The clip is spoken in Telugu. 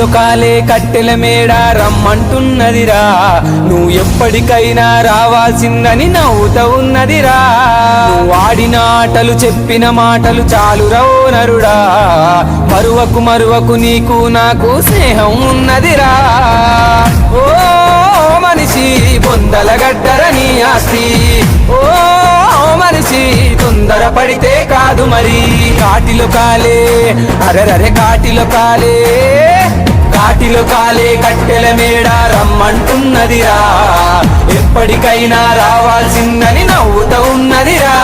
కాటిలో కాలే కట్టెల మేడ రమ్మంటున్నదిరా, నువ్వు ఎప్పటికైనా రావాల్సిందని నవ్వుతా ఉన్నదిరా. నువ్వు ఆడిన ఆటలు చెప్పిన మాటలు చాలు రవో నరుడా, మరువకు మరువకు నీకు నాకు స్నేహం ఉన్నదిరా. ఓ మనిషి బొందల గడ్డర నీ ఆస్తి, ఓ మనిషి తొందర పడితే కాదు మరి. కాటిలో కాలే అరెరరే కాటిలో కాలే, కాటిలో కాలే కట్టెల మేడ రమ్మంటున్నదిరా, ఎప్పటికైనా రావాల్సిందని నవ్వుతా ఉన్నదిరా.